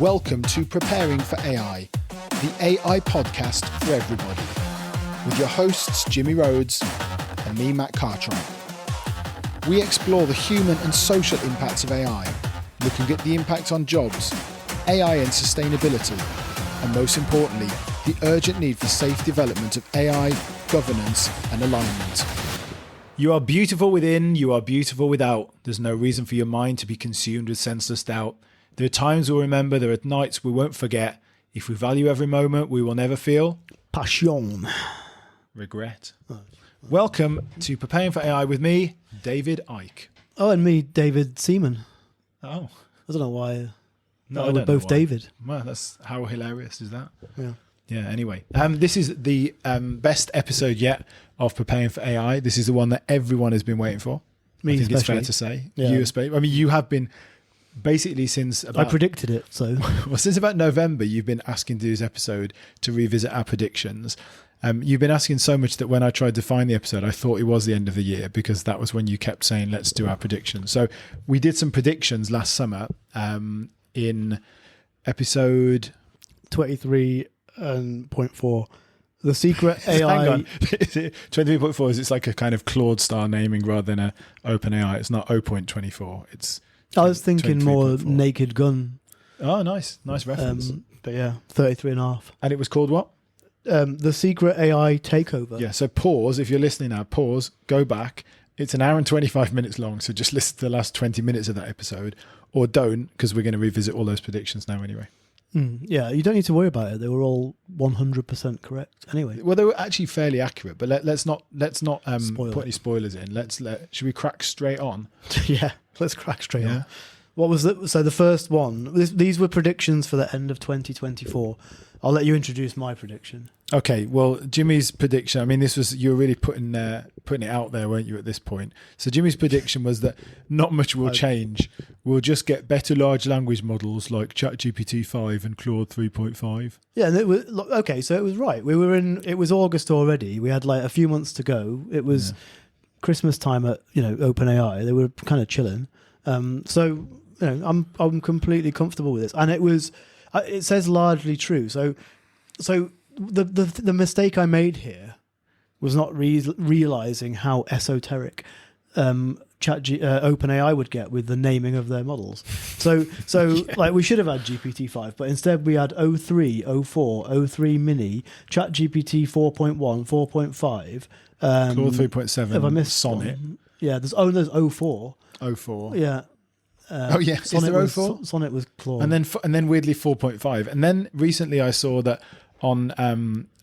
Welcome to Preparing for AI, the AI podcast for everybody, with your hosts Jimmy Rhodes and me, Matt Cartwright. We explore the human and social impacts of AI, looking at the impact on jobs, AI and sustainability, and most importantly, the urgent need for safe development of AI, governance, and alignment. You are beautiful within, you are beautiful without. There's no reason for your mind to be consumed with senseless doubt. There are times we'll remember, there are nights we won't forget. If we value every moment, we will never feel passion. Regret. Welcome to Preparing for AI with me, David Icke. Oh, and me, David Seaman. Oh. I don't know why. No, we're both David. Well, that's how hilarious is that? Yeah. Yeah, anyway. This is the best episode yet of Preparing for AI. This is the one that everyone has been waiting for. Me I think especially. it's fair to say. Yeah. You especially. I mean, you have been basically since about... I predicted it, so... Well, since about November, you've been asking to do this episode to revisit our predictions. You've been asking so much that when I tried to find the episode, I thought it was the end of the year because that was when you kept saying, let's do our predictions. So we did some predictions last summer in episode... 23.4. The secret AI... Hang on. 23.4 is it's like a kind of Claude style naming rather than a OpenAI. It's not 0.24. It's... I was thinking more Naked Gun. Oh, nice. Nice reference. But yeah, 33.5. And it was called what? The secret AI takeover. Yeah, so pause. If you're listening now, pause, go back. It's an hour and 25 minutes long, so just listen to the last 20 minutes of that episode. Or don't, because we're going to revisit all those predictions now anyway. Yeah, you don't need to worry about it. They were all 100% correct anyway. Well, they were actually fairly accurate, but let's not Spoil put any spoilers in. Should we crack straight on? Yeah, let's crack straight on. What was the so the first one? These were predictions for the end of 2024. I'll let you introduce my prediction. Okay, well, Jimmy's prediction. I mean, this was you were really putting it out there, weren't you? At this point, so Jimmy's prediction was that not much will change. We'll just get better large language models like GPT-4 and Claude 3.5. Yeah, and it was okay. So it was right. It was August already. We had like a few months to go. It was Christmas time at OpenAI. They were kind of chilling. So I'm completely comfortable with this, and it says largely true. So the mistake I made here was not realizing how esoteric OpenAI would get with the naming of their models. So like we should have had GPT-5, but instead we had 03, 04, 03 Mini, ChatGPT 4.1, 4.5 Claude 3.7. Have I missed Sonnet? One? Yeah, there's 04. 04. Yeah. Is there 04? Sonnet was Claude. And then weirdly 4.5. And then recently I saw that on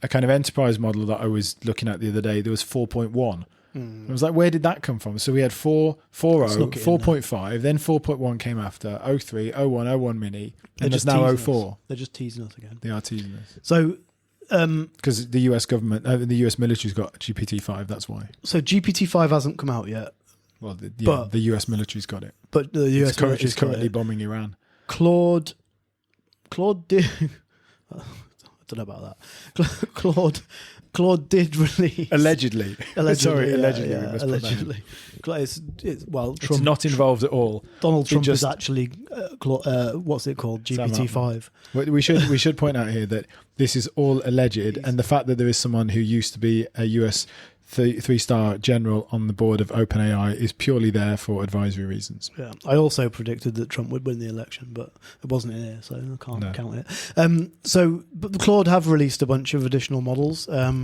a kind of enterprise model that I was looking at the other day, there was 4.1. I was like, where did that come from? So we had 4.0, 4.5, then 4.1 came after, 03, 01, 01 Mini, and there's now 04. They're just teasing us again. They are teasing us. So... because the US government, the US military's got GPT-5, that's why. So GPT-5 hasn't come out yet. Well, the US military's got it. But the US military is currently bombing Iran. Claude did... I don't know about that. Claude did release... Allegedly. Sorry, allegedly. Yeah, allegedly. It's not involved at all. Donald Trump is actually, what's it called? GPT-5. We should point out here that this is all alleged, and the fact that there is someone who used to be a US three-star general on the board of OpenAI is purely there for advisory reasons. Yeah, I also predicted that Trump would win the election, but it wasn't in here, so I can't count it. But Claude have released a bunch of additional models. I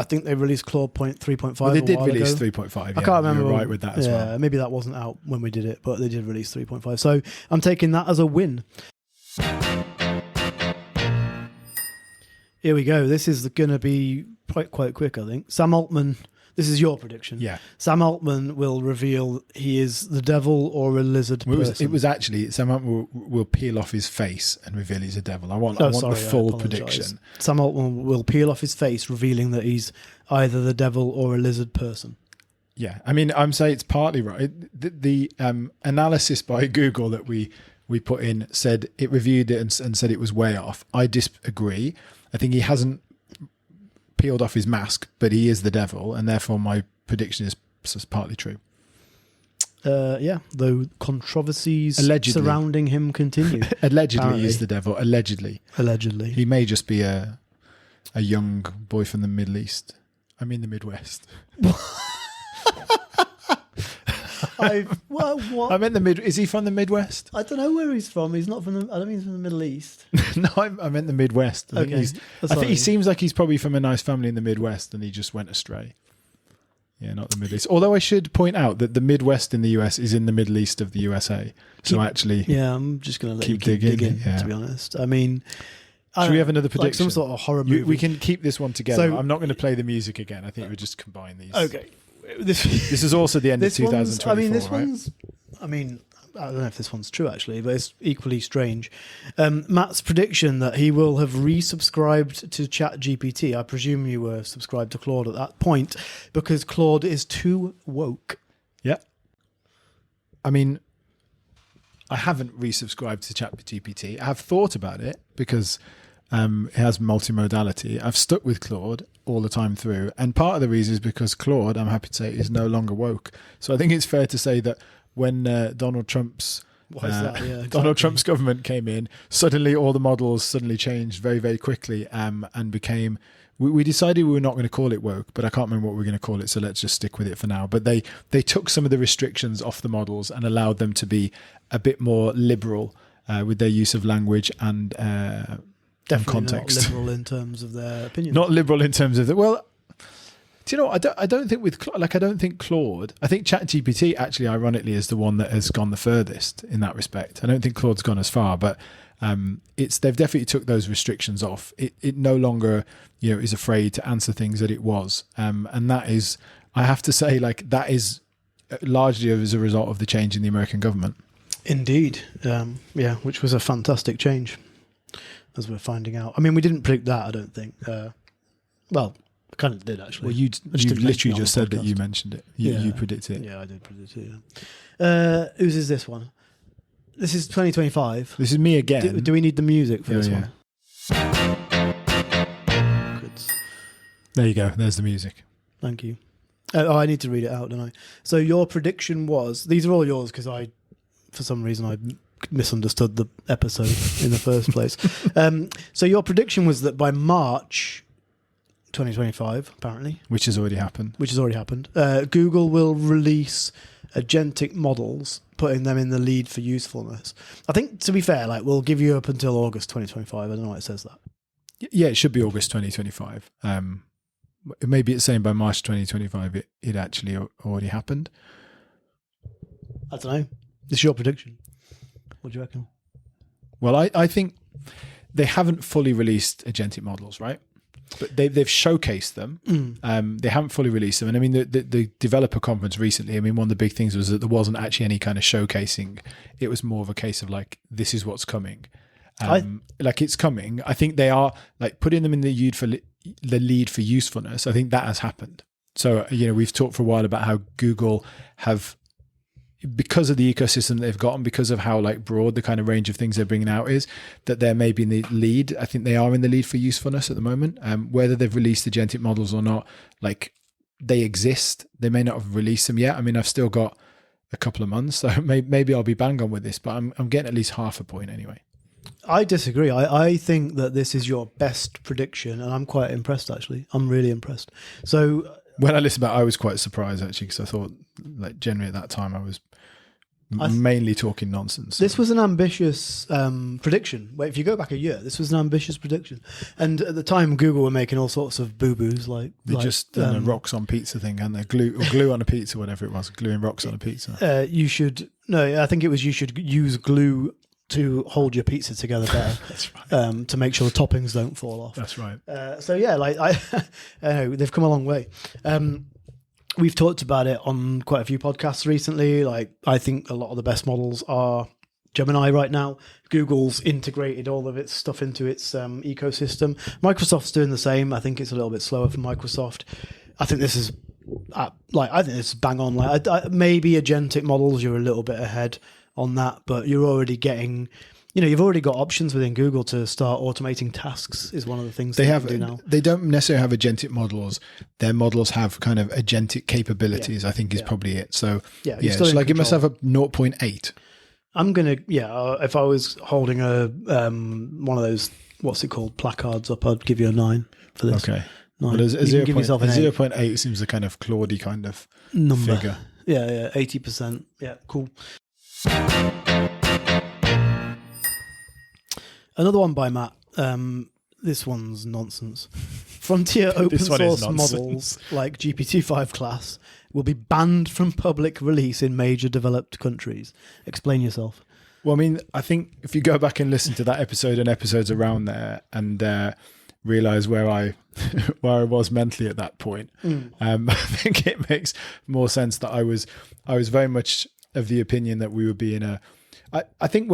think they released Claude 3.5. Well, they did release 3.5. Yeah, I can't remember. You're right with that as well. Yeah, maybe that wasn't out when we did it, but they did release 3.5. So I'm taking that as a win. Here we go. This is going to be quite quick, I think. Sam Altman, this is your prediction. Yeah. Sam Altman will reveal he is the devil or a lizard person. It was actually, Sam Altman will peel off his face and reveal he's a devil. I want the full prediction. Sam Altman will peel off his face, revealing that he's either the devil or a lizard person. Yeah. I mean, I'm saying it's partly right. The analysis by Google that we put in said it reviewed it and said it was way off. I disagree. I think he hasn't peeled off his mask, but he is the devil, and therefore my prediction is partly true. Though controversies Allegedly. surrounding him continue. Allegedly, apparently. he's the devil. Allegedly. Allegedly. He may just be a young boy from the Middle East. I mean, the Midwest. What? I meant the Mid. Is he from the Midwest? I don't know where he's from. He's not from I don't think he's from the Middle East. No, I meant the Midwest. I think he seems like he's probably from a nice family in the Midwest, and he just went astray. Yeah, not the Middle East. Although I should point out that the Midwest in the US is in the Middle East of the USA. So actually, I'm just going to let you keep digging. To be honest, I mean, should we have another prediction? Like some sort of horror movie. We can keep this one together. So, I'm not going to play the music again. I think we just combine these. Okay. This is also the end of 2024. I don't know if this one's true actually, but it's equally strange. Matt's prediction that he will have resubscribed to ChatGPT. I presume you were subscribed to Claude at that point because Claude is too woke. Yeah. I mean, I haven't resubscribed to ChatGPT. I have thought about it because it has multimodality. I've stuck with Claude all the time through. And part of the reason is because Claude, I'm happy to say, is no longer woke. So I think it's fair to say that when Donald Trump's government came in, suddenly all the models suddenly changed very, very quickly and became... We decided we were not going to call it woke, but I can't remember what we were going to call it, so let's just stick with it for now. But they took some of the restrictions off the models and allowed them to be a bit more liberal with their use of language and definitely context. Not liberal in terms of their opinion. Not liberal in terms of the... Well, do you know, I don't think I don't think Claude... I think ChatGPT actually, ironically, is the one that has gone the furthest in that respect. I don't think Claude's gone as far, but... they've definitely took those restrictions off. It no longer, is afraid to answer things that it was, and that is, I have to say, like that is largely as a result of the change in the American government. Indeed, which was a fantastic change, as we're finding out. I mean, we didn't predict that, I don't think. I kind of did actually. Well, you literally just said that you mentioned it. You predicted it. Yeah, I did predict it. Yeah. Whose is this one? This is 2025. This is me again. Do we need the music for this one? Good. There you go. There's the music. Thank you. I need to read it out, don't I? So your prediction was... These are all yours because for some reason, I misunderstood the episode in the first place. So your prediction was that by March 2025, apparently... Which has already happened. Google will release agentic models, putting them in the lead for usefulness. I think, to be fair, we'll give you up until August 2025. I don't know why it says that. Yeah, it should be August 2025. Maybe it's saying by March 2025 it actually already happened. I don't know. This is your prediction. What do you reckon? Well, I think they haven't fully released agentic models, right? But they've showcased them. They haven't fully released them. And I mean, the developer conference recently, I mean, one of the big things was that there wasn't actually any kind of showcasing. It was more of a case of this is what's coming. It's coming. I think they are putting them in the lead for usefulness. I think that has happened. So, we've talked for a while about how Google have, because of the ecosystem they've got and because of how broad the kind of range of things they're bringing out is, that they're maybe in the lead. I think they are in the lead for usefulness at the moment. Whether they've released agentic models or not, they exist. They may not have released them yet. I mean, I've still got a couple of months, so maybe I'll be bang on with this, but I'm getting at least half a point anyway. I disagree. I think that this is your best prediction, and I'm quite impressed, actually. I'm really impressed. So when I listened back, I was quite surprised, actually, because I thought, generally at that time, I was mainly talking nonsense. This was an ambitious prediction. If you go back a year, this was an ambitious prediction. And at the time, Google were making all sorts of boo-boos. They just done a rocks on pizza thing, and they glue on a pizza, whatever it was, gluing rocks on a pizza. I think it was you should use glue to hold your pizza together better. That's right. To make sure the toppings don't fall off. That's right. They've come a long way. We've talked about it on quite a few podcasts recently. I think a lot of the best models are Gemini right now. Google's integrated all of its stuff into its ecosystem. Microsoft's doing the same. I think it's a little bit slower for Microsoft. I think this is bang on. Maybe agentic models, you're a little bit ahead on that, but you're already getting, you've already got options within Google to start automating tasks is one of the things they have do now. They don't necessarily have agentic models. Their models have kind of agentic capabilities, I think is probably it. So shall I give myself a 0.8? I'm going to, if I was holding one of those, what's it called, placards up, I'd give you a 9 for this. Okay. 9. But a 0.8 seems a kind of Claude kind of number. Figure. Yeah, 80%. Yeah, cool. Another one by Matt. This one's nonsense. Frontier open source models like GPT-5 class will be banned from public release in major developed countries. Explain yourself. Well, I mean, I think if you go back and listen to that episode and episodes around there and realize where I was mentally at that point, I think it makes more sense that I was very much of the opinion that we would be in a. I think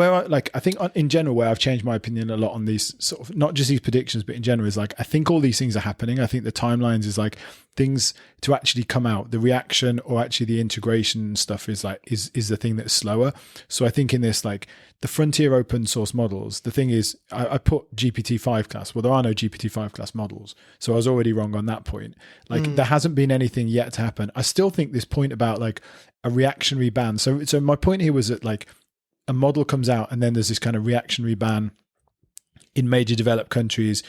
in general where I've changed my opinion a lot on these sort of, not just these predictions, but in general is like, I think all these things are happening. I think the timelines is like things to actually come out, the reaction or actually the integration stuff is the thing that's slower. So I think in this, like the frontier open source models, the thing is I put GPT-5 class. Well, there are no GPT-5 class models. So I was already wrong on that point. Like there hasn't been anything yet to happen. I still think this point about like a reactionary ban. So my point here was that like, a model comes out and then there's this kind of reactionary ban in major developed countries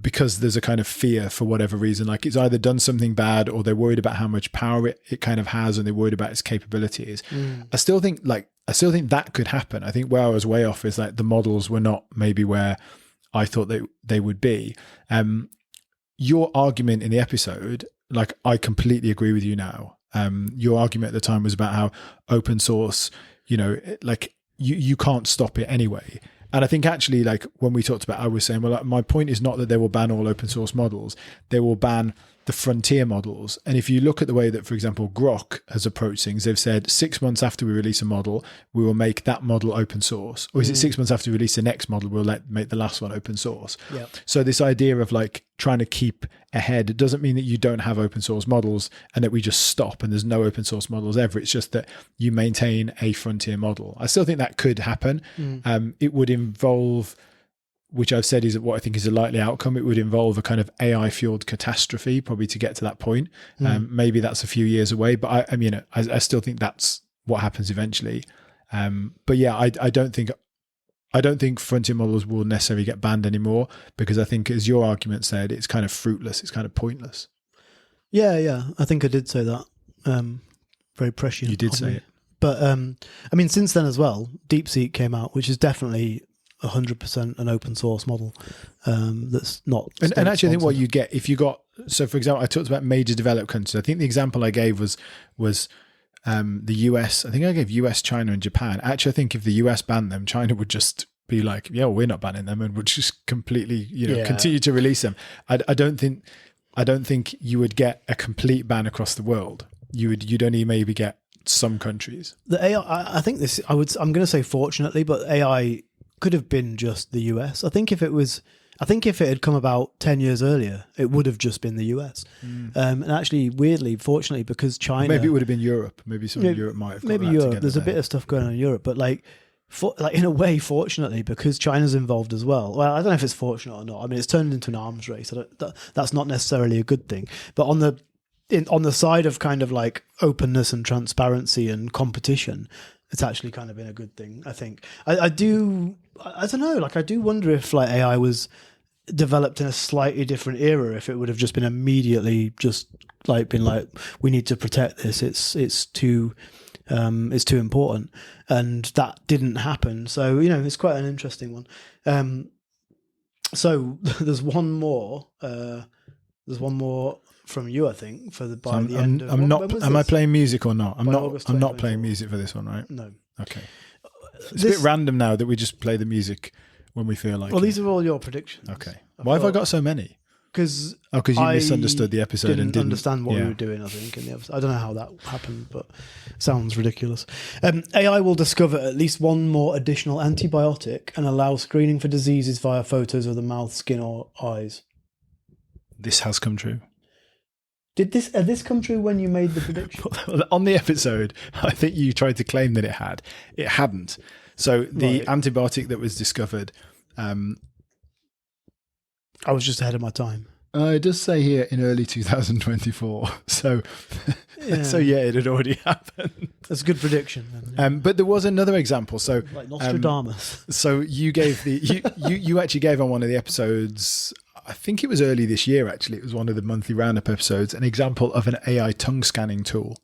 because there's a kind of fear for whatever reason. Like it's either done something bad or they're worried about how much power it kind of has and they're worried about its capabilities. I still think that could happen. I think where I was way off is like the models were not maybe where I thought they would be. Your argument in the episode, like I completely agree with you now. Your argument at the time was about how open source, like you can't stop it anyway. And I think actually, like when we talked about, I was saying, well, like, my point is not that they will ban all open source models. They will ban the frontier models. And if you look at the way that, for example, Grok has approached things, they've said 6 months after we release a model, we will make that model open source. Or is it 6 months after we release the next model, we'll make the last one open source. Yep. So this idea of like trying to keep ahead, it doesn't mean that you don't have open source models and that we just stop and there's no open source models ever. It's just that you maintain a frontier model. I still think that could happen. It would involve, which I've said is what I think is a likely outcome. It would involve a kind of AI fueled catastrophe probably to get to that point. Maybe that's a few years away, but I still think that's what happens eventually. But yeah, I don't think frontier models will necessarily get banned anymore because I think, as your argument said, it's kind of fruitless. It's kind of pointless. Yeah. I think I did say that. Very prescient. You did say it. But I mean, since then as well, DeepSeek came out, which is definitely 100% an open source model that's not. And actually, I think what you get if you got, so for example, I talked about major developed countries. I think the example I gave was the US. I think I gave US, China, and Japan. Actually, I think if the US banned them, China would just be like, yeah, well, we're not banning them, and would just completely, continue to release them. I don't think you would get a complete ban across the world. You'd only maybe get some countries. The AI, I think this. I'm going to say fortunately, but AI could have been just the US. I think if it had come about 10 years earlier, it would have just been the US. And actually, weirdly, fortunately, because China... Maybe it would have been Europe. Maybe some of Europe might have got maybe that Europe. together. There's a bit of stuff going on in Europe, but in a way, fortunately, because China's involved as well. Well, I don't know if it's fortunate or not. I mean, it's turned into an arms race. That's not necessarily a good thing. But on the side of kind of like openness and transparency and competition, it's actually kind of been a good thing, I think. I don't know, like I do wonder if like AI was developed in a slightly different era, if it would have just been immediately just like been like, we need to protect this, it's too important, and that didn't happen. So it's quite an interesting one. So there's one more from you, I think, end of... Am I playing music or not? I'm not playing music for this one, right? No. Okay. It's a bit random now that we just play the music when we feel like Well, these are all your predictions. Okay. Why have I got so many? Because you misunderstood the episode and didn't understand what we were doing, I think, in the episode. I don't know how that happened, but it sounds ridiculous. AI will discover at least one more additional antibiotic and allow screening for diseases via photos of the mouth, skin, or eyes. This has come true. Did this come true when you made the prediction? On the episode, I think you tried to claim that it had. It hadn't. So the antibiotic that was discovered... I was just ahead of my time. It does say here in early 2024. So, it had already happened. That's a good prediction. But there was another example. So, like Nostradamus. So you gave you actually gave on one of the episodes. I think it was early this year. Actually, it was one of the monthly roundup episodes. An example of an AI tongue scanning tool.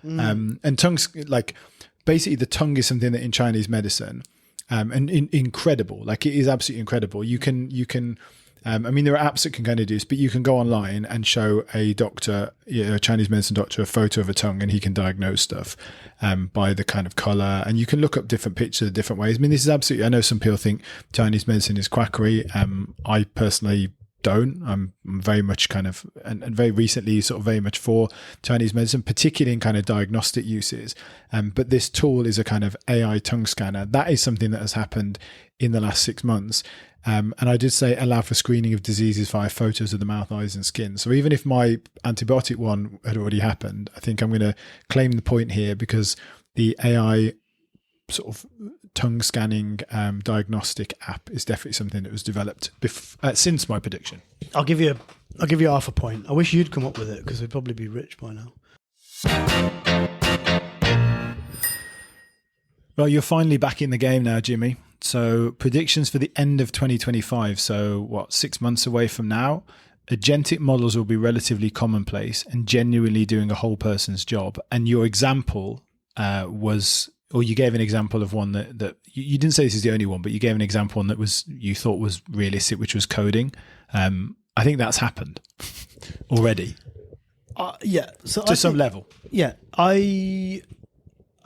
And tongues, like basically, the tongue is something that in Chinese medicine, incredible. Like it is absolutely incredible. You can. I mean, there are apps that can kind of do this, but you can go online and show a doctor, a Chinese medicine doctor, a photo of a tongue, and he can diagnose stuff by the kind of color. And you can look up different pictures different ways. I mean, this is absolutely, I know some people think Chinese medicine is quackery. I personally don't. I'm very much kind of, and very recently sort of very much for Chinese medicine, particularly in kind of diagnostic uses. But this tool is a kind of AI tongue scanner. That is something that has happened in the last 6 months. And I did say allow for screening of diseases via photos of the mouth, eyes and skin. So even if my antibiotic one had already happened, I think I'm going to claim the point here because the AI sort of tongue scanning diagnostic app is definitely something that was developed since my prediction. I'll give you half a point. I wish you'd come up with it because we'd probably be rich by now. Well, you're finally back in the game now, Jimmy. So predictions for the end of 2025. So 6 months away from now, agentic models will be relatively commonplace and genuinely doing a whole person's job. And your example you gave an example of one that you didn't say this is the only one, but you gave an example one that you thought was realistic, which was coding. I think that's happened already. Yeah. So to some level. Yeah. I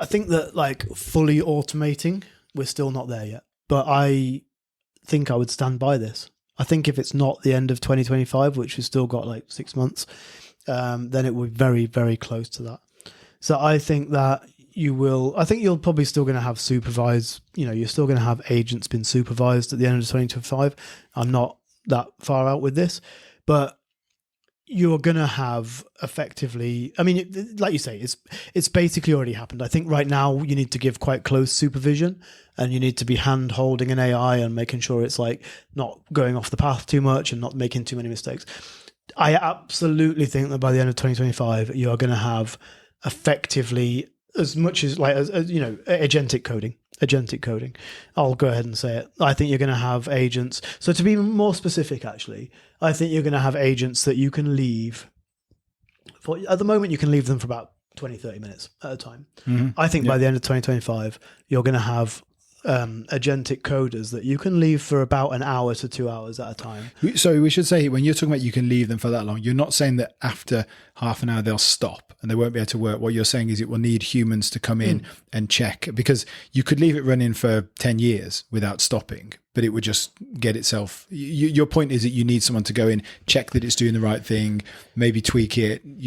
think that like fully automating, we're still not there yet. But I think I would stand by this. I think if it's not the end of 2025, which we've still got like 6 months, then it would be very, very close to that. So I think that you're probably still going to have supervised, you're still going to have agents being supervised at the end of 2025. I'm not that far out with this, but you're going to have effectively, I mean, like you say, it's basically already happened. I think right now you need to give quite close supervision and you need to be hand holding an AI and making sure it's like not going off the path too much and not making too many mistakes. I absolutely think that by the end of 2025, you are going to have effectively as much as agentic coding. I'll go ahead and say it. I think you're going to have agents. So to be more specific, actually, I think you're going to have agents that you can leave for, at the moment, you can leave them for about 20, 30 minutes at a time. Mm-hmm. I think by the end of 2025, you're going to have agentic coders that you can leave for about an hour to 2 hours at a time. So we should say, when you're talking about you can leave them for that long, you're not saying that after half an hour they'll stop and they won't be able to work. What you're saying is it will need humans to come in and check, because you could leave it running for 10 years without stopping, but it would just get itself. Your point is that you need someone to go in, check that it's doing the right thing, maybe tweak it,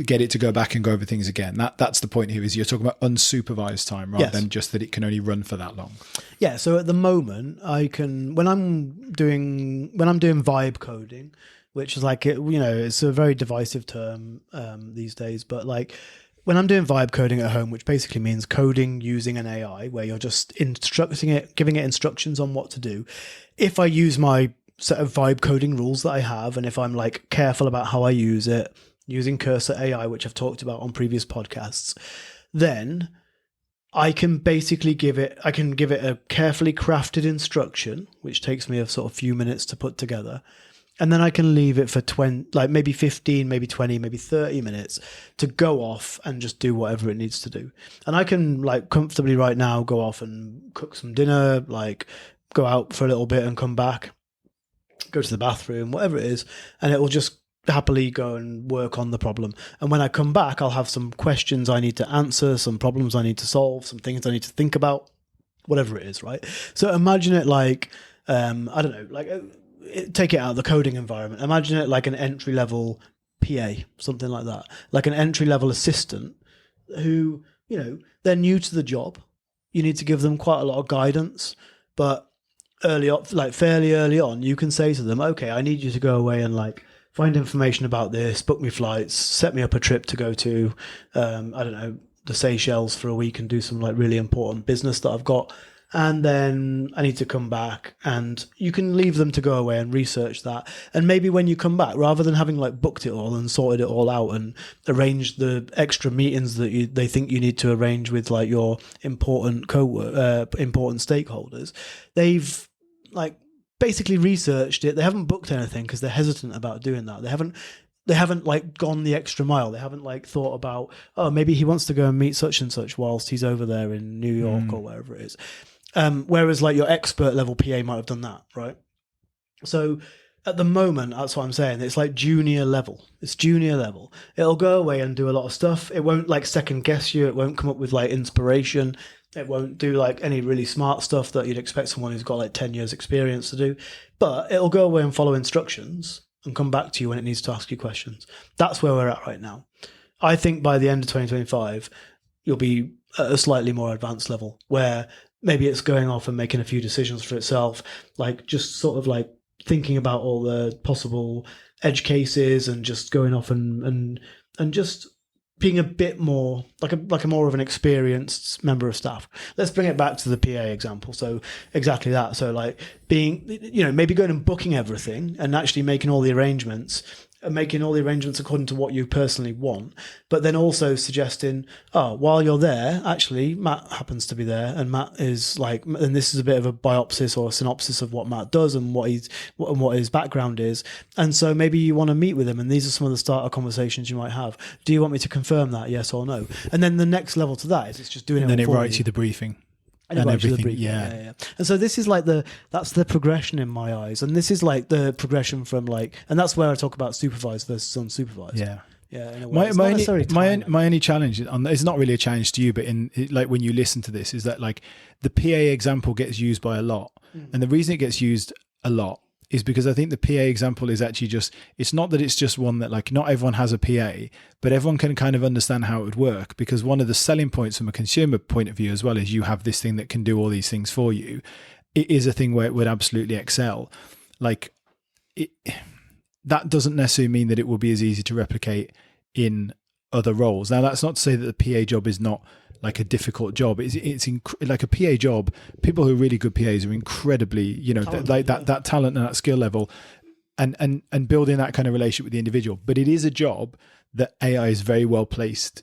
get it to go back and go over things again. That's the point here, is you're talking about unsupervised time rather than just that it can only run for that long. Yeah. So at the moment, I can, when I'm doing vibe coding, which is like, it's a very divisive term these days, but like when I'm doing vibe coding at home, which basically means coding using an AI where you're just instructing it, giving it instructions on what to do. If I use my set of vibe coding rules that I have, and if I'm like careful about how I use it, using Cursor AI, which I've talked about on previous podcasts, then I can basically give it a carefully crafted instruction, which takes me a sort of few minutes to put together. And then I can leave it for maybe 15, maybe 20, maybe 30 minutes to go off and just do whatever it needs to do. And I can like comfortably right now go off and cook some dinner, like go out for a little bit and come back, go to the bathroom, whatever it is. And it will just happily go and work on the problem. And when I come back, I'll have some questions I need to answer, some problems I need to solve, some things I need to think about, whatever it is, right? So imagine it like, I don't know, like take it out of the coding environment. Imagine it like an entry-level PA, something like that, like an entry-level assistant who, they're new to the job. You need to give them quite a lot of guidance, but fairly early on, you can say to them, okay, I need you to go away and like find information about this, book me flights, set me up a trip to go to, I don't know, the Seychelles for a week and do some like really important business that I've got. And then I need to come back, and you can leave them to go away and research that. And maybe when you come back, rather than having like booked it all and sorted it all out and arranged the extra meetings that they think you need to arrange with like your important important stakeholders, they've like basically researched it. They haven't booked anything because they're hesitant about doing that. They haven't like gone the extra mile. They haven't like thought about, oh, maybe he wants to go and meet such and such whilst he's over there in New York or wherever it is. Whereas like your expert level PA might have done that, right? So at the moment, that's what I'm saying. It's like junior level. It's junior level. It'll go away and do a lot of stuff. It won't like second guess you. It won't come up with like inspiration. It won't do like any really smart stuff that you'd expect someone who's got like 10 years experience to do. But it'll go away and follow instructions and come back to you when it needs to ask you questions. That's where we're at right now. I think by the end of 2025, you'll be at a slightly more advanced level where maybe it's going off and making a few decisions for itself, like just sort of like thinking about all the possible edge cases and just going off and just being a bit more like a more of an experienced member of staff. Let's bring it back to the PA example. So exactly that. So like being, maybe going and booking everything and actually making all the arrangements according to what you personally want, but then also suggesting, while you're there, actually Matt happens to be there, and Matt is like, and this is a bit of a biopsis or a synopsis of what Matt does and what his background is, and so maybe you want to meet with him, and these are some of the starter conversations you might have. Do you want me to confirm that, yes or no? And then the next level to that is it's just doing it. And then it writes you the briefing. And everything, yeah. And so this is like that's the progression in my eyes, and this is like the progression from like, and that's where I talk about supervised versus unsupervised. Yeah. In a way. My only challenge it's not really a challenge to you, but in like when you listen to this, is that like the PA example gets used by a lot, and the reason it gets used a lot is because I think the PA example is actually it's not that it's just one that like not everyone has a PA, but everyone can kind of understand how it would work, because one of the selling points from a consumer point of view as well is you have this thing that can do all these things for you. It is a thing where it would absolutely excel. Like that doesn't necessarily mean that it will be as easy to replicate in other roles. Now, that's not to say that the PA job is not like a difficult job. It's like a PA job. People who are really good PAs are incredibly, that talent and that skill level, and building that kind of relationship with the individual. But it is a job that AI is very well placed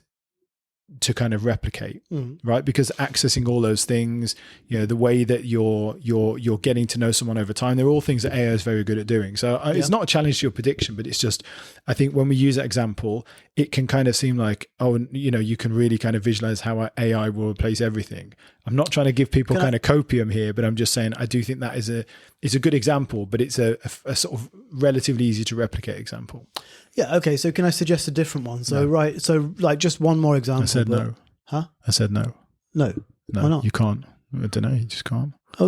to kind of replicate, right? Because accessing all those things, the way that you're getting to know someone over time, they're all things that AI is very good at doing. So it's not a challenge to your prediction, but it's just, I think when we use that example, it can kind of seem like, you can really kind of visualize how AI will replace everything. I'm not trying to give people kind of copium here, but I'm just saying I do think that is a good example, but it's a sort of relatively easy to replicate example. Yeah. Okay. So can I suggest a different one? So right. So like just one more example. I said no. Huh? I said no. No. Why not? You can't. I don't know. You just can't. I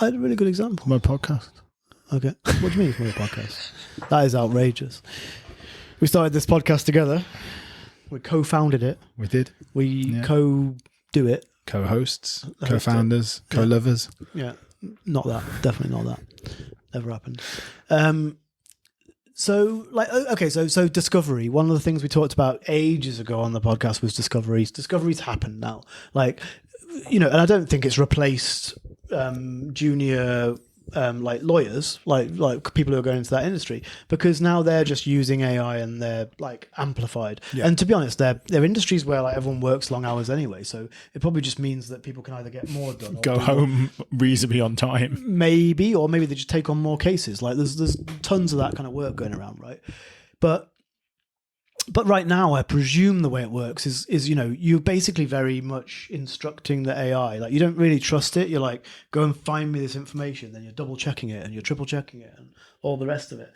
had a really good example. My podcast. Okay. What do you mean it's my podcast? That is outrageous. We started this podcast together. We co-founded it. We did. We co-do it. Co-hosts, co-founders, co-lovers. Yeah. Not that. Definitely not that. Never happened. So discovery. One of the things we talked about ages ago on the podcast was discoveries. Discoveries happen now. Like, and I don't think it's replaced junior like lawyers, like people who are going into that industry, because now they're just using AI and they're like amplified. Yeah. And to be honest, they're industries where like everyone works long hours anyway, so it probably just means that people can either get more done, or go home reasonably on time, maybe they just take on more cases. Like there's tons of that kind of work going around, right? But right now, I presume the way it works is you're basically very much instructing the AI. Like you don't really trust it. You're like, go and find me this information. Then you're double checking it and you're triple checking it and all the rest of it.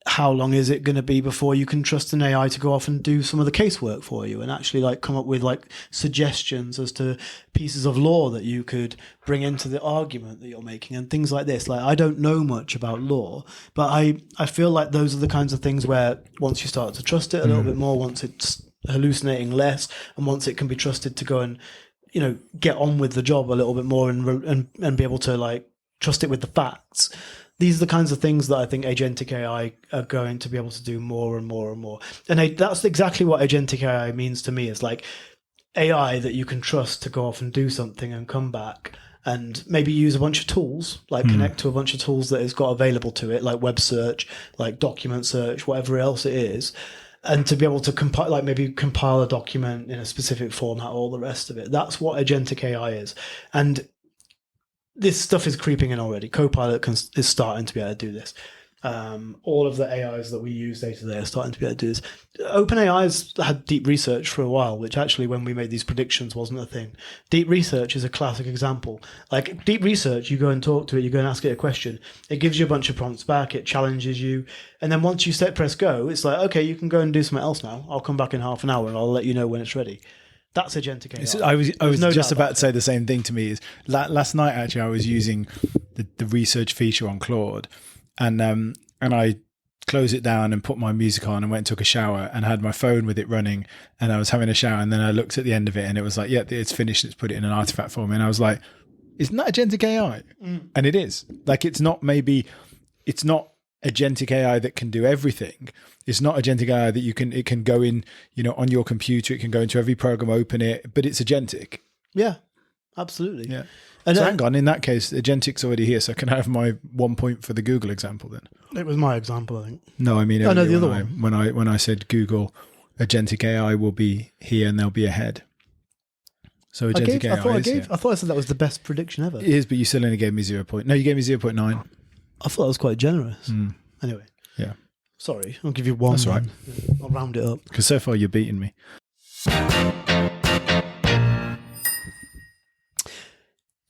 How long is it going to be before you can trust an AI to go off and do some of the casework for you and actually like come up with like suggestions as to pieces of law that you could bring into the argument that you're making and things like this? Like, I don't know much about law, but I feel like those are the kinds of things where once you start to trust it a little bit more, once it's hallucinating less, and once it can be trusted to go and, get on with the job a little bit more and be able to like trust it with the facts, these are the kinds of things that I think agentic AI are going to be able to do more and more and more. And that's exactly what agentic AI means to me. Is like AI that you can trust to go off and do something and come back and maybe use a bunch of tools, like connect to a bunch of tools that it's got available to it, like web search, like document search, whatever else it is. And to be able to compile, like maybe compile a document in a specific format, all the rest of it. That's what agentic AI is. And this stuff is creeping in already. Copilot is starting to be able to do this. All of the AIs that we use day to day are starting to be able to do this. OpenAI has had deep research for a while, which actually, when we made these predictions, wasn't a thing. Deep research is a classic example. Like deep research, you go and talk to it, you go and ask it a question. It gives you a bunch of prompts back, it challenges you. And then once you press go, it's like, okay, you can go and do something else now. I'll come back in half an hour and I'll let you know when it's ready. That's agentic AI. I was just about to say the same thing to me. Is last night actually I was using the research feature on Claude, and I closed it down and put my music on and went and took a shower and had my phone with it running, and I was having a shower, and then I looked at the end of it and it was like, yeah, it's finished. It's put it in an artifact for me, and I was like, isn't that agentic AI? And it is. Like it's not agentic AI that can do everything. It's not agentic AI that it can go in, on your computer, it can go into every program, open it, but it's agentic. Yeah, absolutely. Yeah. And so hang on, in that case, agentic's already here. So can I have my 1 point for the Google example then? It was my example, I think. No, I mean, the other one. When I said Google, agentic AI will be here and they'll be ahead. So agentic AI is here. I thought I said that was the best prediction ever. It is, but you still only gave me 0. No, you gave me 0.9. I thought that was quite generous. Anyway. Yeah. Sorry, I'll give you 1. That's right. I'll round it up. Because so far you're beating me.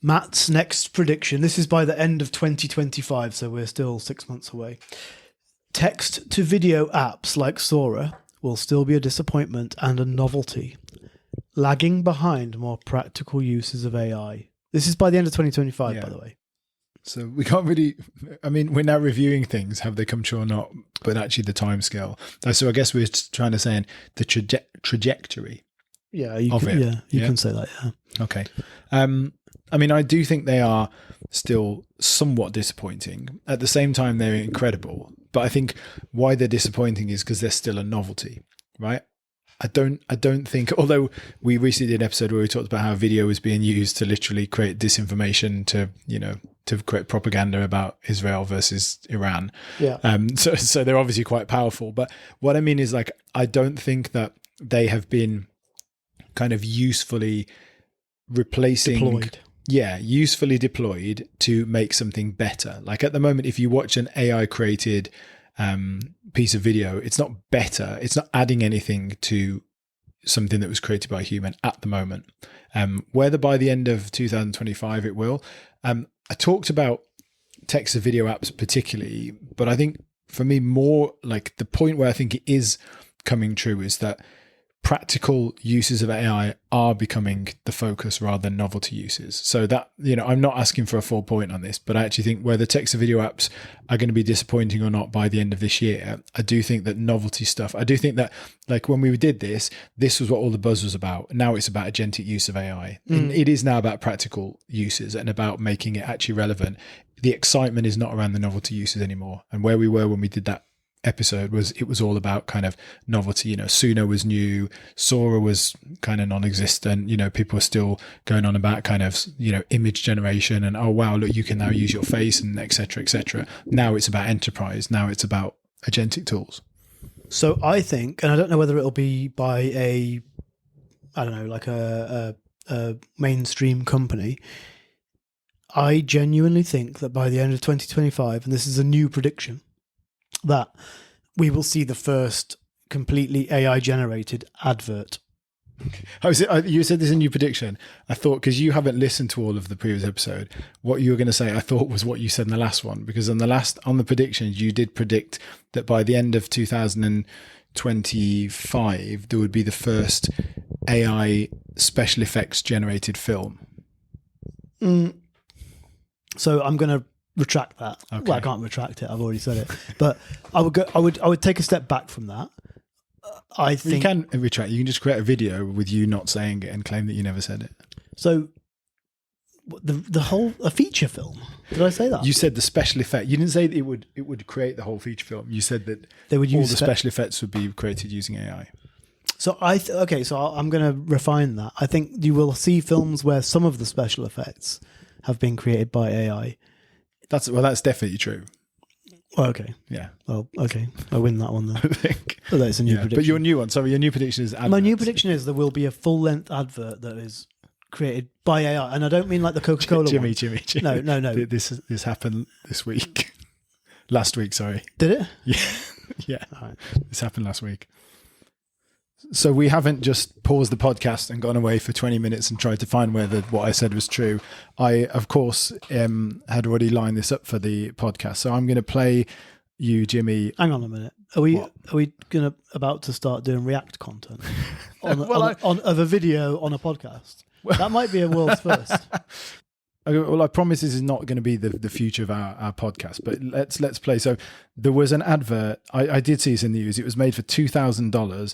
Matt's next prediction. This is by the end of 2025, so we're still 6 months away. Text to video apps like Sora will still be a disappointment and a novelty, lagging behind more practical uses of AI. This is by the end of 2025, by the way. So we can't really, I mean, we're now reviewing things, have they come true or not, but actually the timescale. So I guess we're trying to say the trajectory. Yeah, you can say that, yeah. Okay. I mean, I do think they are still somewhat disappointing. At the same time, they're incredible. But I think why they're disappointing is because they're still a novelty, right? I don't think, although we recently did an episode where we talked about how video was being used to literally create disinformation to create propaganda about Israel versus Iran. Yeah. So they're obviously quite powerful. But what I mean is, like, I don't think that they have been kind of usefully usefully deployed to make something better. Like at the moment, if you watch an AI created piece of video, it's not better. It's not adding anything to something that was created by a human at the moment. Whether by the end of 2025 it will. I talked about text to video apps particularly, but I think for me more like the point where I think it is coming true is that practical uses of AI are becoming the focus rather than novelty uses. So that, I'm not asking for a 4 point on this, but I actually think whether text to video apps are going to be disappointing or not by the end of this year, I do think that novelty stuff, I do think that like when we did this was what all the buzz was about. Now it's about agentic use of AI. It is now about practical uses and about making it actually relevant. The excitement is not around the novelty uses anymore. And where we were when we did that episode was all about kind of novelty. Suno was new, Sora was kind of non-existent. People are still going on about kind of image generation and, oh wow, look, you can now use your face and etc. etc. Now it's about enterprise. Now it's about agentic tools. So I think, and I don't know whether it'll be by a mainstream company. I genuinely think that by the end of 2025, and this is a new prediction, that we will see the first completely AI-generated advert. You said this is a new prediction. I thought, because you haven't listened to all of the previous episode, what you were going to say, I thought was what you said in the last one, because on the predictions, you did predict that by the end of 2025, there would be the first AI special effects generated film. So I'm going to retract that. Okay. Well, I can't retract it. I've already said it. But I would take a step back from that. I think you can retract. You can just create a video with you not saying it and claim that you never said it. So The whole a feature film. Did I say that? You said the special effect. You didn't say that it would create the whole feature film. You said that they would use all the special effects would be created using AI. So I'm going to refine that. I think you will see films where some of the special effects have been created by AI. That's definitely true. Oh, okay. Yeah. Well, okay. I win that one then. I think. Oh, that's a new prediction. But your new one. Sorry, your new prediction is adverts. My new prediction is there will be a full-length advert that is created by AI, and I don't mean like the Coca-Cola Jimmy, one. Jimmy. No. This happened this week. Last week, sorry. Did it? Yeah. All right. This happened last week. So we haven't just paused the podcast and gone away for 20 minutes and tried to find whether what I said was true. I, of course, had already lined this up for the podcast. So I'm going to play you, Jimmy. Hang on a minute. Are we about to start doing React content on a video on a podcast? That might be a world's first. Okay, well, I promise this is not going to be the future of our podcast, but let's play. So there was an advert. I did see this in the news. It was made for $2,000.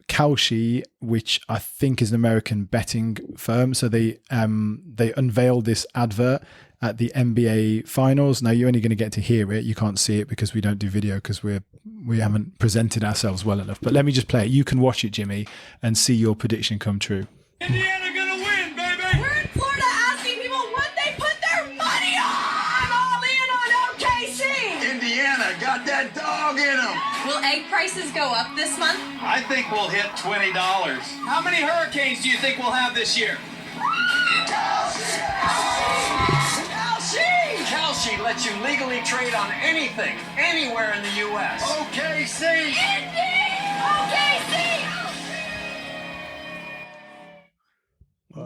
Kalshi, which I think is an American betting firm, so they unveiled this advert at the NBA finals. Now you're only going to get to hear it. You can't see it because we don't do video because we haven't presented ourselves well enough. But let me just play it. You can watch it, Jimmy, and see your prediction come true. Indiana gonna win, baby! We're in Florida asking people what they put their money on! I'm all in on OKC! Indiana got that dog in them. Will egg prices go up this month? I think we'll hit $20. How many hurricanes do you think we'll have this year? Kalshi lets you legally trade on anything, anywhere in the U.S. OKC! OKC!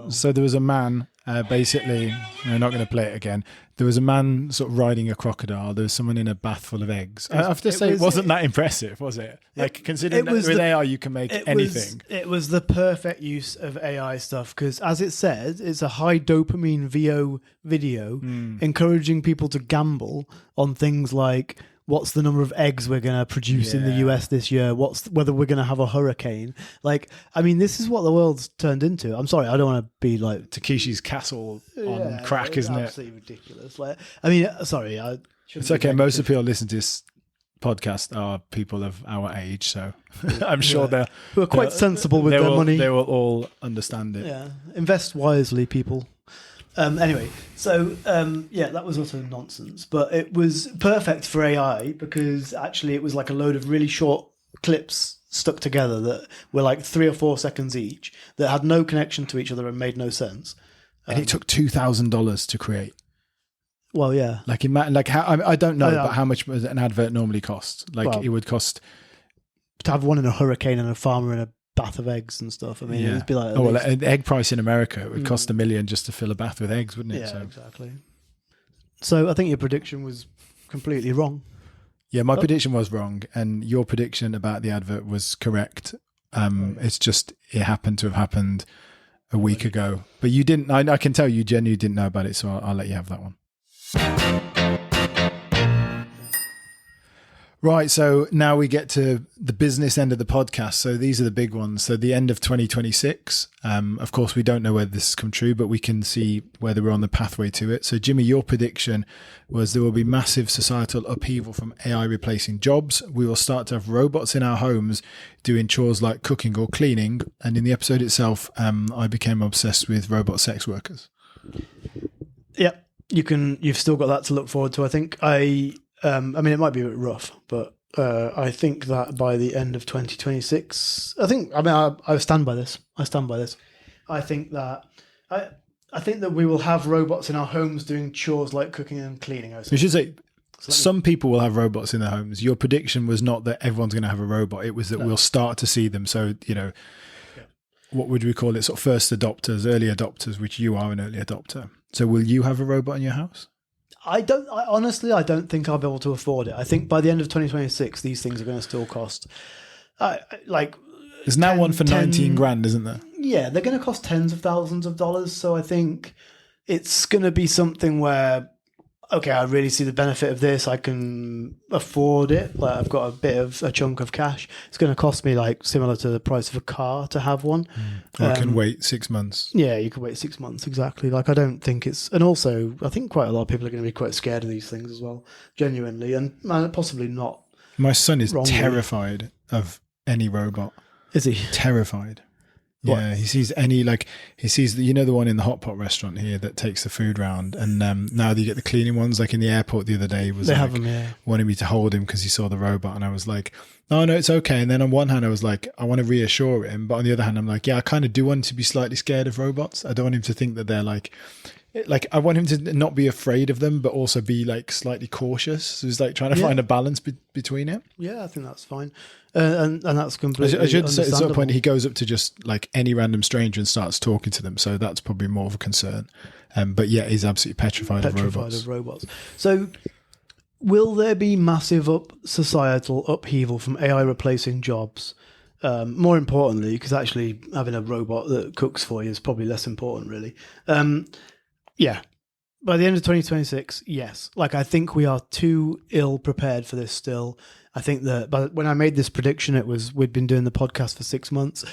So there was a man, basically, I'm not going to play it again. There was a man sort of riding a crocodile. There was someone in a bath full of eggs. I have to say, it wasn't that impressive, was it? Like, considering that with AI, you can make anything. It was the perfect use of AI stuff because, as it said, it's a high dopamine video encouraging people to gamble on things like what's the number of eggs we're going to produce in the US this year? Whether we're going to have a hurricane? Like, I mean, this is what the world's turned into. I'm sorry, I don't want to be like Takeshi's Castle on crack, isn't it? Absolutely ridiculous. Like, I mean, sorry, it's okay. Most of the people listening to this podcast are people of our age, so I'm sure we're quite sensible with their money. They will all understand it. Yeah, invest wisely, people. Anyway, so that was also nonsense, but it was perfect for AI because actually it was like a load of really short clips stuck together that were like 3 or 4 seconds each that had no connection to each other and made no sense. And it took $2,000 to create. Well, yeah. Like how I don't know, but how much does an advert normally cost? Like it would cost to have one in a hurricane and a farmer in a bath of eggs and stuff. I mean, it would be like an egg price in America, it would cost $1 million just to fill a bath with eggs, wouldn't it? Yeah, exactly. So I think your prediction was completely wrong. Yeah, my prediction was wrong, and your prediction about the advert was correct. It's just it happened to have happened a week ago, but you didn't. I can tell you genuinely didn't know about it, so I'll let you have that one. Right, so now we get to the business end of the podcast. So these are the big ones. So the end of 2026. Of course, we don't know whether this has come true, but we can see whether we're on the pathway to it. So Jimmy, your prediction was there will be massive societal upheaval from AI replacing jobs. We will start to have robots in our homes doing chores like cooking or cleaning. And in the episode itself, I became obsessed with robot sex workers. Yeah, you've still got that to look forward to. I think I mean, it might be a bit rough, but I think that by the end of 2026, I stand by this. I think that I think that we will have robots in our homes doing chores like cooking and cleaning. You should say some people will have robots in their homes. Your prediction was not that everyone's going to have a robot. It was that we'll start to see them. So, what would we call it? Sort of first adopters, early adopters, which you are an early adopter. So will you have a robot in your house? Honestly, I don't think I'll be able to afford it. I think by the end of 2026, these things are going to still cost there's now one for 19 grand, isn't there? Yeah, they're going to cost tens of thousands of dollars. So I think it's going to be something where okay, I really see the benefit of this. I can afford it. Like I've got a chunk of cash. It's going to cost me like similar to the price of a car to have one. I can wait 6 months. Yeah, you can wait 6 months, exactly. Like I don't think it's, and also I think quite a lot of people are going to be quite scared of these things as well, genuinely, and possibly not. My son is wrongly. terrified of any robot. Is he? Terrified. What? Yeah, he sees the one in the hot pot restaurant here that takes the food round, and now you get the cleaning ones. Like in the airport the other day, was they like have them, yeah. wanting me to hold him because he saw the robot, and I was like, "Oh no, it's okay." And then on one hand, I was like, I want to reassure him, but on the other hand, I'm like, yeah, I kind of do want him to be slightly scared of robots. I don't want him to think that they're like I want him to not be afraid of them, but also be like slightly cautious. So he's like trying to find a balance between it. Yeah, I think that's fine. And that's completely I should say at understandable. some point he goes up to just like any random stranger and starts talking to them. So that's probably more of a concern. But yeah, he's absolutely petrified of robots. So will there be massive societal upheaval from AI replacing jobs? More importantly, because actually having a robot that cooks for you is probably less important, really. Yeah. By the end of 2026, yes. Like, I think we are too ill prepared for this still. I think that but when I made this prediction, we'd been doing the podcast for 6 months.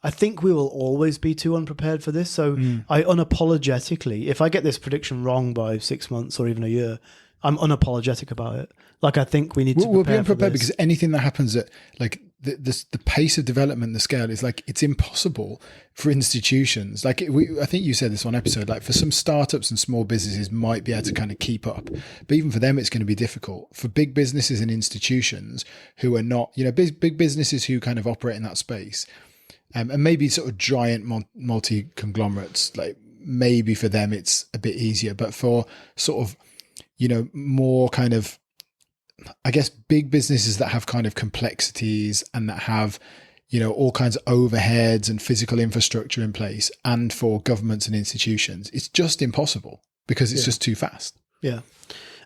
I think we will always be too unprepared for this. So I unapologetically, if I get this prediction wrong by 6 months or even a year, I'm unapologetic about it. Like, I think we need to we'll be prepare unprepared for this. because anything that happens at like the pace of development, the scale is like, it's impossible for institutions. Like I think you said this one episode, like for some startups and small businesses might be able to kind of keep up, but even for them, it's going to be difficult. For big businesses and institutions who are not, big businesses who kind of operate in that space, and maybe sort of giant multi conglomerates, like maybe for them it's a bit easier, but for sort of, more kind of, I guess, big businesses that have kind of complexities and that have, all kinds of overheads and physical infrastructure in place, and for governments and institutions, it's just impossible because it's just too fast. Yeah.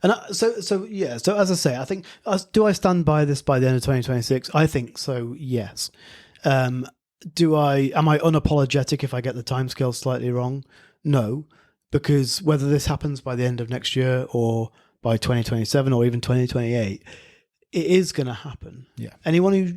And so as I say, I think, do I stand by this by the end of 2026? I think so, yes. Am I unapologetic if I get the timescale slightly wrong? No, because whether this happens by the end of next year or by 2027 or even 2028, it is going to happen. Yeah. Anyone who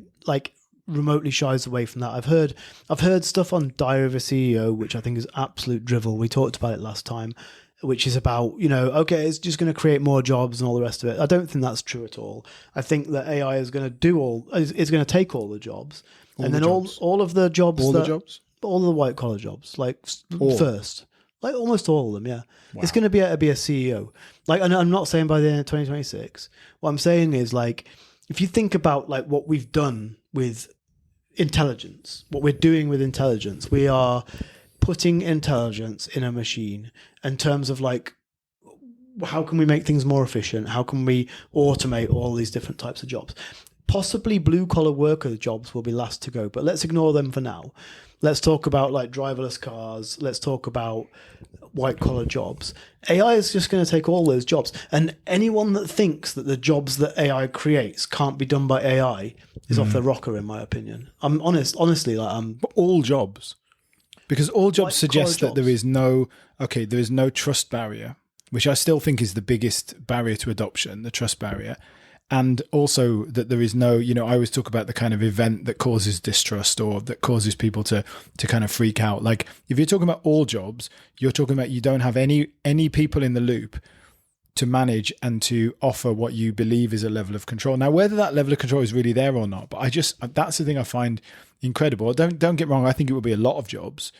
remotely shies away from that, I've heard stuff on Diary of a CEO, which I think is absolute drivel. We talked about it last time, which is about, okay, it's just going to create more jobs and all the rest of it. I don't think that's true at all. I think that AI is going to is going to take all the jobs, all of the jobs, all the white collar jobs, first. Like almost all of them, yeah. Wow. It's going to be a CEO. And I'm not saying by the end of 2026. What I'm saying is, if you think about what we've done with intelligence, what we're doing with intelligence, we are putting intelligence in a machine in terms of how can we make things more efficient? How can we automate all these different types of jobs? Possibly blue collar worker jobs will be last to go, but let's ignore them for now. Let's talk about driverless cars. Let's talk about white collar jobs. AI is just going to take all those jobs. And anyone that thinks that the jobs that AI creates can't be done by AI is off their rocker, in my opinion. I'm honestly, all jobs, because all jobs suggest that jobs. there is no trust barrier, which I still think is the biggest barrier to adoption, the trust barrier. And also that there is no, I always talk about the kind of event that causes distrust or that causes people to kind of freak out. Like if you're talking about all jobs, you're talking about you don't have any people in the loop to manage and to offer what you believe is a level of control. Now, whether that level of control is really there or not, but that's the thing I find incredible. Don't get me wrong. I think it will be a lot of jobs,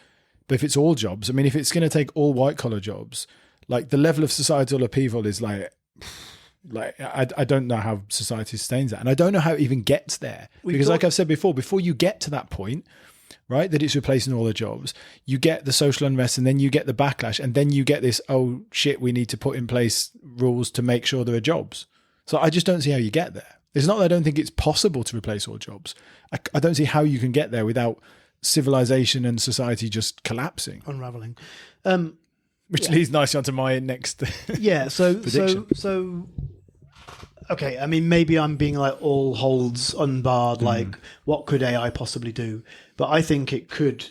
but if it's all jobs, I mean, if it's going to take all white collar jobs, the level of societal upheaval is I don't know how society sustains that. And I don't know how it even gets there. Because like I've said before you get to that point, right, that it's replacing all the jobs, you get the social unrest and then you get the backlash and then you get this, oh shit, we need to put in place rules to make sure there are jobs. So I just don't see how you get there. It's not that I don't think it's possible to replace all jobs. I don't see how you can get there without civilization and society just collapsing. Unraveling. Which leads nicely onto my next yeah, prediction. So okay, I mean, maybe I'm being all holds unbarred, what could AI possibly do? But I think it could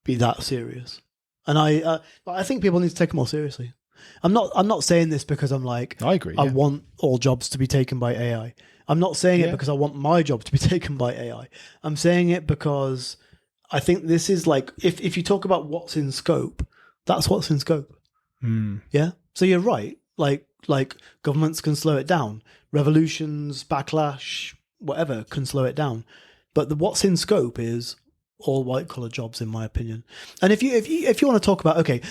be that serious. And I think people need to take it more seriously. I'm not saying this because I'm like, I agree. I Yeah. want all jobs to be taken by AI. I'm not saying it Yeah. because I want my job to be taken by AI. I'm saying it because I think this is like, if you talk about what's in scope, that's what's in scope. Yeah. So you're right. Like governments can slow it down. Revolutions, backlash, whatever can slow it down. But what's in scope is all white collar jobs, in my opinion. And if you want to talk about, okay,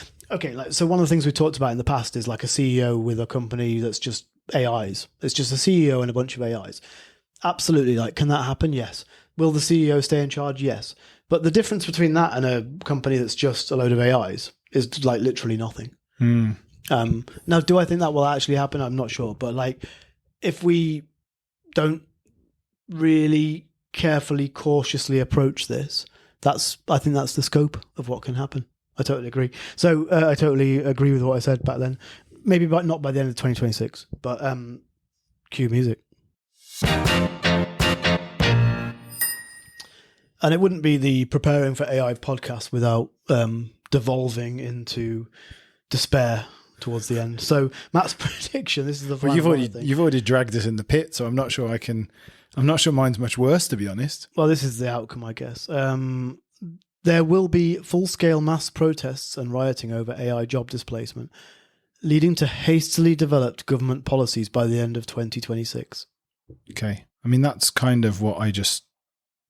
like, so one of the things we talked about in the past is like a CEO with a company that's just AIs. It's just a CEO and a bunch of AIs. Absolutely. Like, can that happen? Yes. Will the CEO stay in charge? Yes. But the difference between that and a company that's just a load of AIs is like literally nothing. Now, do I think that will actually happen? I'm not sure. But like, if we don't really carefully, cautiously approach this, I think that's the scope of what can happen. I totally agree. So I totally agree with what I said back then. Maybe not by the end of 2026, but cue music. And it wouldn't be the Preparing for AI podcast without devolving into despair towards the end. So Matt's prediction, this is the final one, I think. You've already dragged us in the pit, so I'm not sure mine's much worse, to be honest. Well, this is the outcome, I guess. There will be full-scale mass protests and rioting over AI job displacement, leading to hastily developed government policies by the end of 2026. Okay. I mean, that's kind of what I just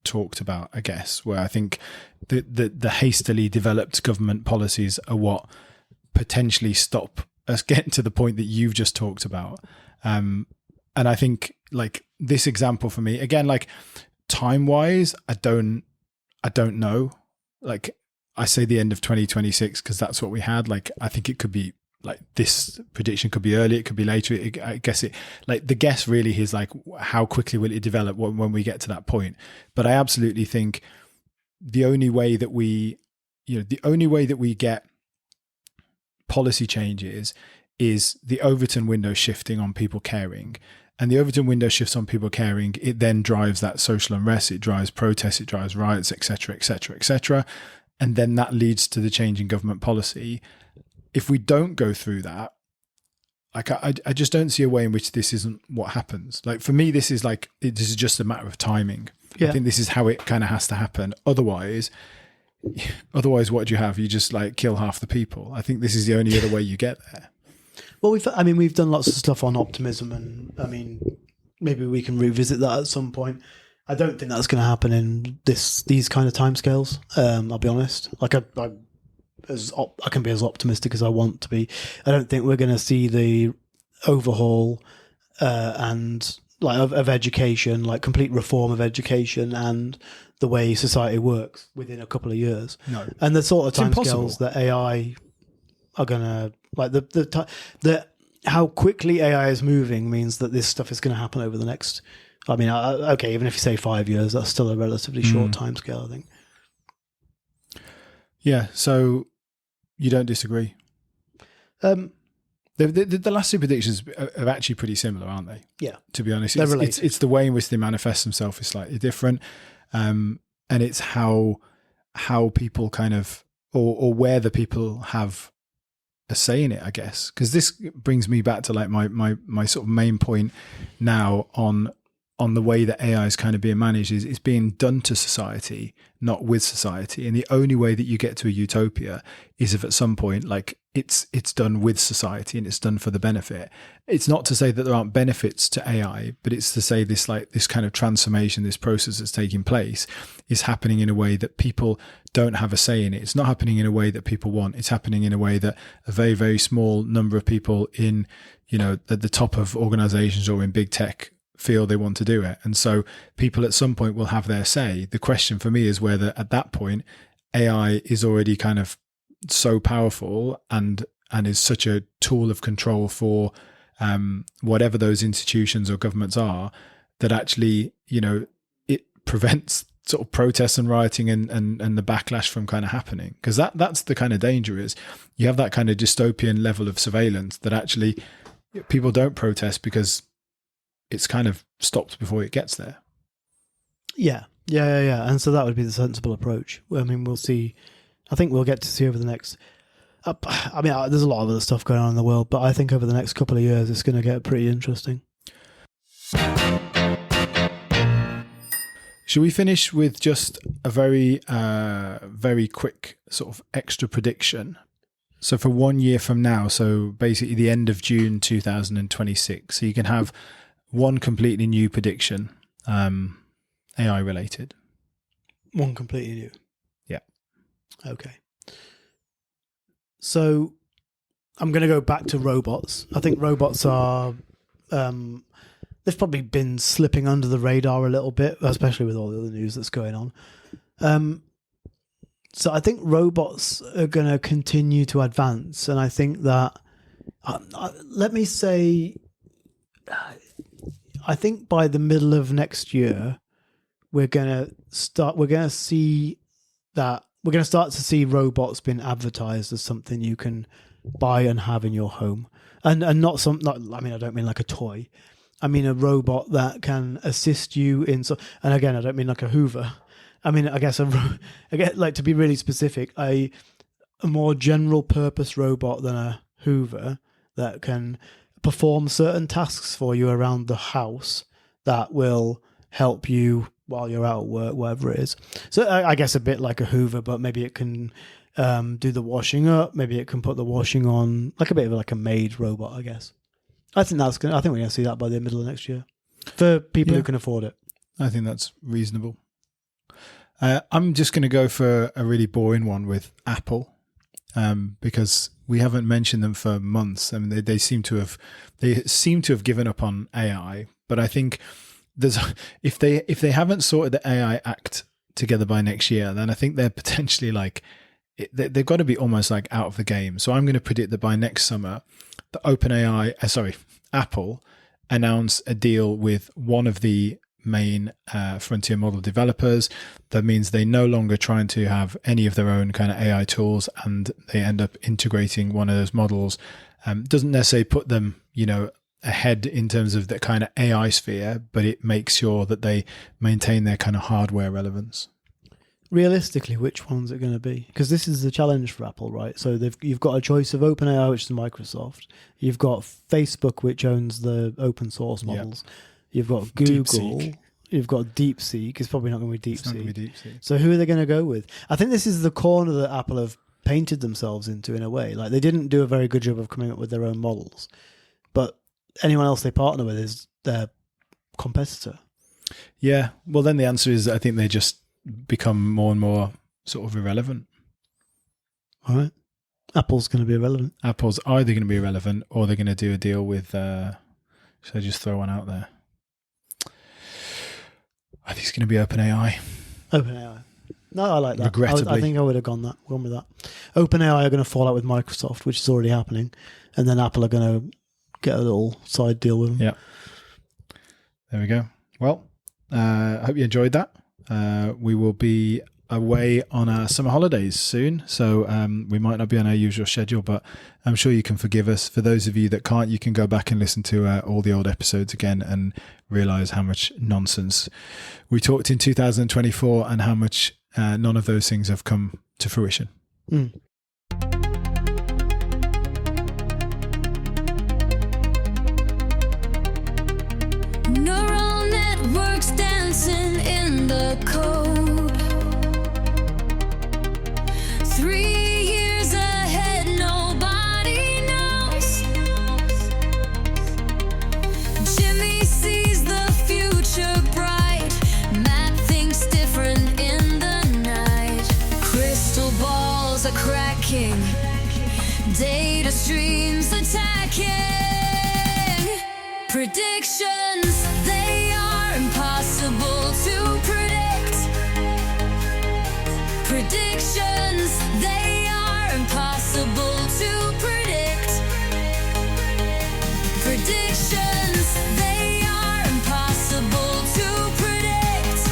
talked about, I guess, where I think the hastily developed government policies are what potentially stop us getting to the point that you've just talked about. And I think like this example for me, again, like time-wise, I don't know. Like I say the end of 2026 because that's what we had. Like I think it could be like this prediction could be early, it could be later. I guess it like the guess really is like how quickly will it develop when we get to that point. But I absolutely think the only way that we get policy changes is the Overton window shifting on people caring. And the Overton window shifts on people caring, it then drives that social unrest, it drives protests, it drives riots, etc., etc., etc. And then that leads to the change in government policy. If we don't go through that, like I just don't see a way in which this isn't what happens. Like for me, this is just a matter of timing. Yeah. I think this is how it kind of has to happen. Otherwise, what do you have? You just like kill half the people. I think this is the only other way you get there. Well, we've done lots of stuff on optimism, and I mean, maybe we can revisit that at some point. I don't think that's going to happen in these kind of timescales. I'll be honest. Like I can be as optimistic as I want to be. I don't think we're going to see the overhaul and like of education, like complete reform of education and the way society works within a couple of years. No, and the sort of timescales that AI are going to like the how quickly AI is moving means that this stuff is going to happen over the next. I mean, okay, even if you say 5 years, that's still a relatively short timescale, I think. Yeah. So you don't disagree? The last two predictions are actually pretty similar, aren't they? Yeah. To be honest, it's the way in which they manifest themselves is slightly different, and it's how people kind of or where the people have a say in it, I guess. Because this brings me back to like my sort of main point now on the way that AI is kind of being managed is it's being done to society, not with society. And the only way that you get to a utopia is if at some point, like it's done with society and it's done for the benefit. It's not to say that there aren't benefits to AI, but it's to say this kind of transformation, this process that's taking place is happening in a way that people don't have a say in it. It's not happening in a way that people want. It's happening in a way that a very, very small number of people in, at the top of organizations or in big tech feel they want to do it. And so people at some point will have their say. The question for me is whether at that point AI is already kind of so powerful and is such a tool of control for whatever those institutions or governments are that actually, it prevents sort of protests and rioting and the backlash from kind of happening. Because that's the kind of danger is you have that kind of dystopian level of surveillance that actually people don't protest because it's kind of stopped before it gets there. Yeah. And so that would be the sensible approach. I mean, we'll see. I think we'll get to see over the next. I mean, there's a lot of other stuff going on in the world, but I think over the next couple of years, it's going to get pretty interesting. Should we finish with just a very, very quick sort of extra prediction? So for 1 year from now, so basically the end of June 2026, so you can have one completely new prediction, AI related. One completely new. Yeah. Okay. So I'm going to go back to robots. I think robots are, they've probably been slipping under the radar a little bit, especially with all the other news that's going on. So I think robots are going to continue to advance. And I think that, let me say, I think by the middle of next year, we're going to start to see robots being advertised as something you can buy and have in your home. And I don't mean like a toy. I mean a robot that can assist you in, and again, I don't mean like a Hoover. I mean, I guess like, to be really specific, a more general purpose robot than a Hoover that can perform certain tasks for you around the house that will help you while you're out at work, whatever it is. So I guess a bit like a Hoover, but maybe it can do the washing up. Maybe it can put the washing on, like a bit of like a maid robot, I guess. I think we're going to see that by the middle of next year for people who can afford it. I think that's reasonable. I'm just going to go for a really boring one with Apple, because we haven't mentioned them for months. I mean, they seem to have given up on AI, but I think if they haven't sorted the AI act together by next year, then I think they're potentially they've got to be almost like out of the game. So I'm going to predict that by next summer, the Apple announce a deal with one of the main frontier model developers. That means they no longer trying to have any of their own kind of AI tools, and they end up integrating one of those models. Doesn't necessarily put them, ahead in terms of the kind of AI sphere, but it makes sure that they maintain their kind of hardware relevance. Realistically, which one's it going to be? Because this is the challenge for Apple, right? So you've got a choice of OpenAI, which is Microsoft. You've got Facebook, which owns the open source models. Yep. You've got Google. DeepSeek. You've got DeepSeek. It's probably not going to be DeepSeek. So who are they going to go with? I think this is the corner that Apple have painted themselves into, in a way. Like, they didn't do a very good job of coming up with their own models, but anyone else they partner with is their competitor. Yeah. Well, then the answer is, I think they just become more and more sort of irrelevant. All right. Apple's going to be irrelevant. Apple's either going to be irrelevant, or they're going to do a deal with, should I just throw one out there? I think it's going to be OpenAI. OpenAI. No, I like that. Regrettably. I think I would have gone with that. OpenAI are going to fall out with Microsoft, which is already happening, and then Apple are going to get a little side deal with them. Yeah. There we go. Well, I hope you enjoyed that. We will be away on our summer holidays soon, so we might not be on our usual schedule, but I'm sure you can forgive us. For those of you that can't, you can go back and listen to all the old episodes again and realize how much nonsense we talked in 2024 and how much none of those things have come to fruition. Neural networks dancing in the code. 3 years ahead, nobody knows. Jimmy sees the future bright. Matt thinks different in the night. Crystal balls are cracking. Data streams attacking. Predictions, they are impossible to predict. Predictions, they are impossible to predict. Predictions, they are impossible to predict.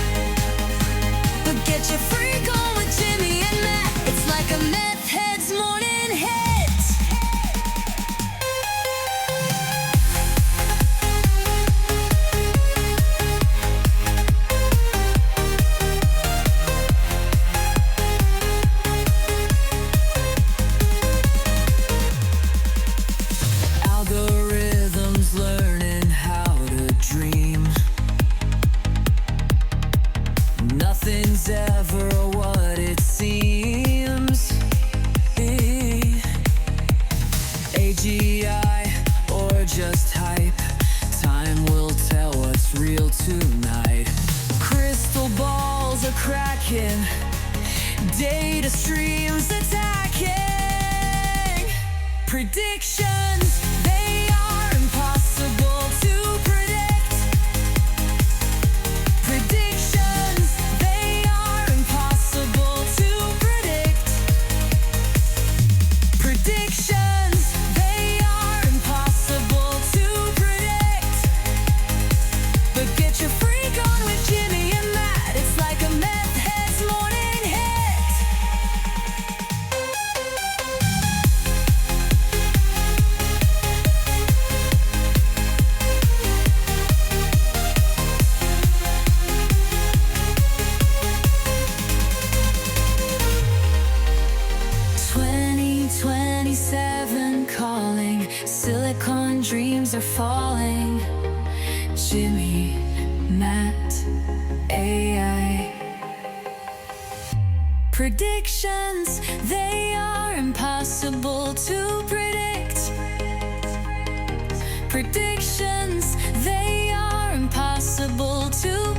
But get your freak on with Jimmy and Matt. It's like a meth head's morning hit. just hype. Time will tell what's real tonight. Crystal balls are cracking, data streams attacking. Predictions, they are impossible to predict. Predictions, they are impossible to predict. Predictions, they are impossible to predict. But get your freak on with Jimmy and Matt. It's like a meth head's morning hit. Calling, silicon dreams are falling. Jimmy, Matt, AI. Predictions, they are impossible to predict. Predictions, they are impossible to